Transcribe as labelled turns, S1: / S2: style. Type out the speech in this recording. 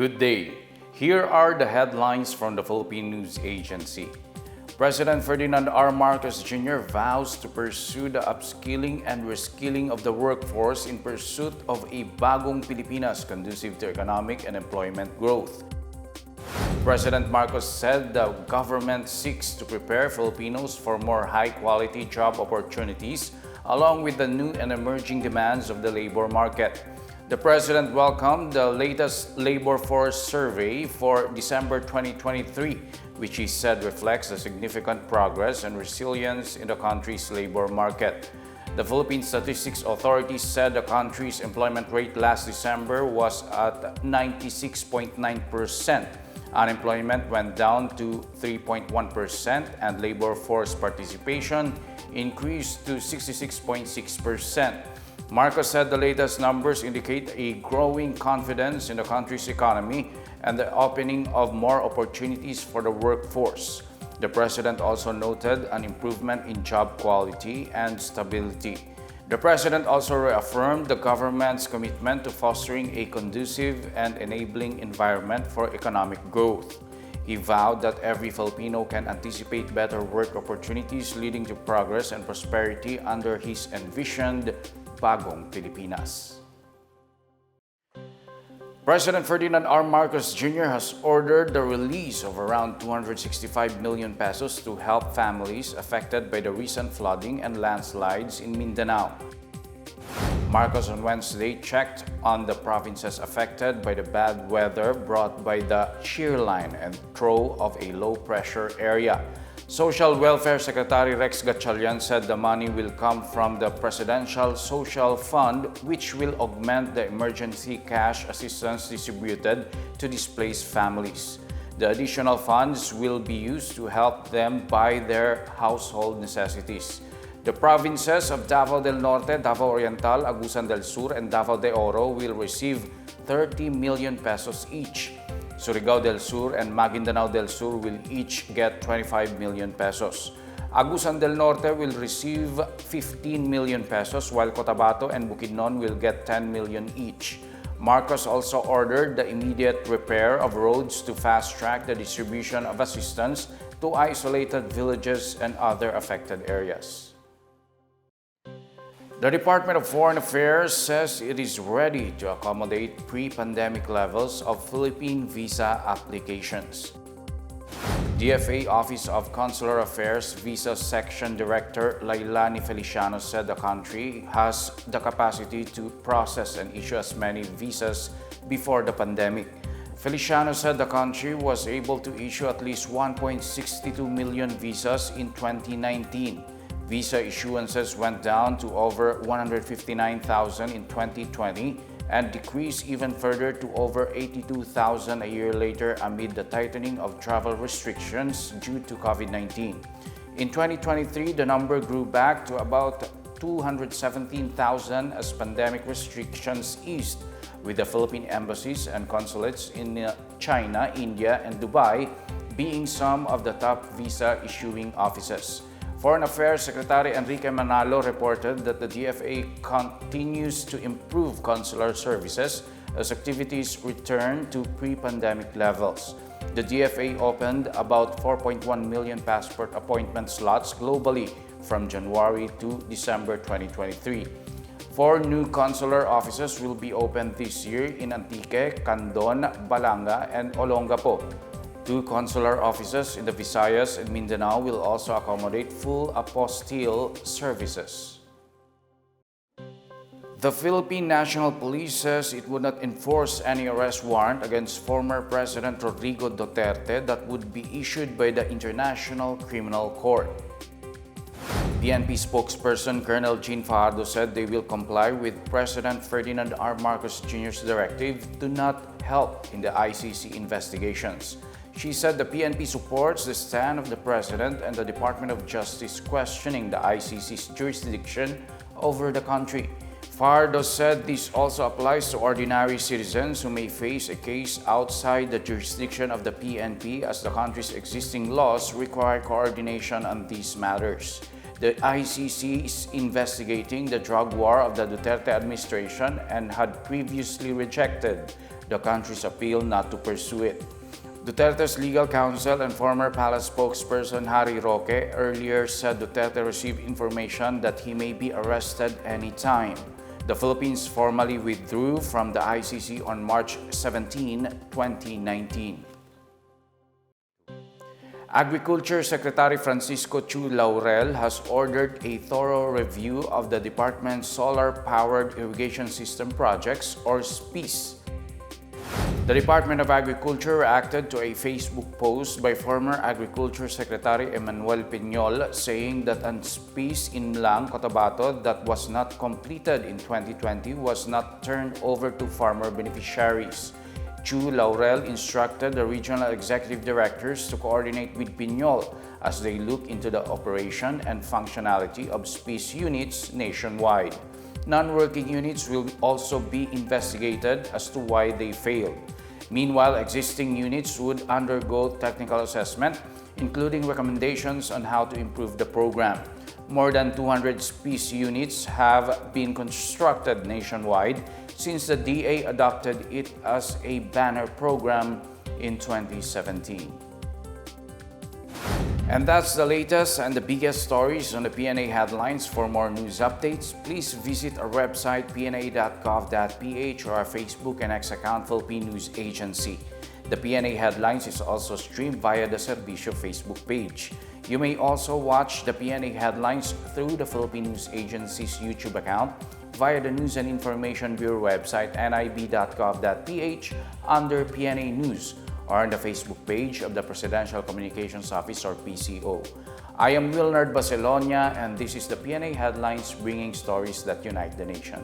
S1: Good day. Here are the headlines from the Philippine News Agency. President Ferdinand R. Marcos Jr. vows to pursue the upskilling and reskilling of the workforce in pursuit of a bagong Pilipinas conducive to economic and employment growth. President Marcos said the government seeks to prepare Filipinos for more high-quality job opportunities along with the new and emerging demands of the labor market. The President welcomed the latest labor force survey for December 2023, which he said reflects the significant progress and resilience in the country's labor market. The Philippine Statistics Authority said the country's employment rate last December was at 96.9%. Unemployment went down to 3.1% and labor force participation increased to 66.6%. Marcos said the latest numbers indicate a growing confidence in the country's economy and the opening of more opportunities for the workforce. The President also noted an improvement in job quality and stability. The President also reaffirmed the government's commitment to fostering a conducive and enabling environment for economic growth. He vowed that every Filipino can anticipate better work opportunities leading to progress and prosperity under his envisioned Bagong Pilipinas. President Ferdinand R. Marcos Jr. has ordered the release of around 265 million pesos to help families affected by the recent flooding and landslides in Mindanao. Marcos on Wednesday checked on the provinces affected by the bad weather brought by the shear line and throw of a low-pressure area. Social Welfare Secretary Rex Gatchalian said the money will come from the Presidential Social Fund, which will augment the emergency cash assistance distributed to displaced families. The additional funds will be used to help them buy their household necessities. The provinces of Davao del Norte, Davao Oriental, Agusan del Sur, and Davao de Oro will receive 30 million pesos each. Surigao del Sur and Maguindanao del Sur will each get 25 million pesos. Agusan del Norte will receive 15 million pesos, while Cotabato and Bukidnon will get 10 million each. Marcos also ordered the immediate repair of roads to fast-track the distribution of assistance to isolated villages and other affected areas. The Department of Foreign Affairs says it is ready to accommodate pre-pandemic levels of Philippine visa applications. DFA Office of Consular Affairs Visa Section Director Lailani Feliciano said the country has the capacity to process and issue as many visas before the pandemic. Feliciano said the country was able to issue at least 1.62 million visas in 2019. Visa issuances went down to over 159,000 in 2020 and decreased even further to over 82,000 a year later amid the tightening of travel restrictions due to COVID-19. In 2023, the number grew back to about 217,000 as pandemic restrictions eased, with the Philippine embassies and consulates in China, India, and Dubai being some of the top visa issuing offices. Foreign Affairs Secretary Enrique Manalo reported that the DFA continues to improve consular services as activities return to pre-pandemic levels. The DFA opened about 4.1 million passport appointment slots globally from January to December 2023. 4 new consular offices will be opened this year in Antique, Candon, Balanga, and Olongapo. 2 consular offices in the Visayas and Mindanao will also accommodate full apostille services. The Philippine National Police says it would not enforce any arrest warrant against former President Rodrigo Duterte that would be issued by the International Criminal Court. PNP spokesperson Colonel Jean Fajardo said they will comply with President Ferdinand R. Marcos Jr.'s directive to not help in the ICC investigations. She said the PNP supports the stand of the President and the Department of Justice questioning the ICC's jurisdiction over the country. Fajardo said this also applies to ordinary citizens who may face a case outside the jurisdiction of the PNP as the country's existing laws require coordination on these matters. The ICC is investigating the drug war of the Duterte administration and had previously rejected the country's appeal not to pursue it. Duterte's legal counsel and former palace spokesperson Harry Roque earlier said Duterte received information that he may be arrested anytime. The Philippines formally withdrew from the ICC on March 17, 2019. Agriculture Secretary Francisco Chu Laurel has ordered a thorough review of the department's solar-powered irrigation system projects, or SPIS. The Department of Agriculture reacted to a Facebook post by former Agriculture Secretary Emmanuel Piñol saying that an SPIS in Mlang, Cotabato that was not completed in 2020 was not turned over to farmer beneficiaries. Chu Laurel instructed the regional executive directors to coordinate with Piñol as they look into the operation and functionality of SPIS units nationwide. Non-working units will also be investigated as to why they failed. Meanwhile, existing units would undergo technical assessment, including recommendations on how to improve the program. More than 200 SPIS units have been constructed nationwide since the DA adopted it as a banner program in 2017. And that's the latest and the biggest stories on the PNA Headlines. For more news updates, please visit our website pna.gov.ph or our Facebook and X account, Philippine News Agency. The PNA Headlines is also streamed via the Servicio Facebook page. You may also watch the PNA Headlines through the Philippine News Agency's YouTube account via the News and Information Bureau website nib.gov.ph under PNA News, or on the Facebook page of the Presidential Communications Office, or PCO. I am Wilnard Bacelonia, and this is the PNA Headlines, bringing stories that unite the nation.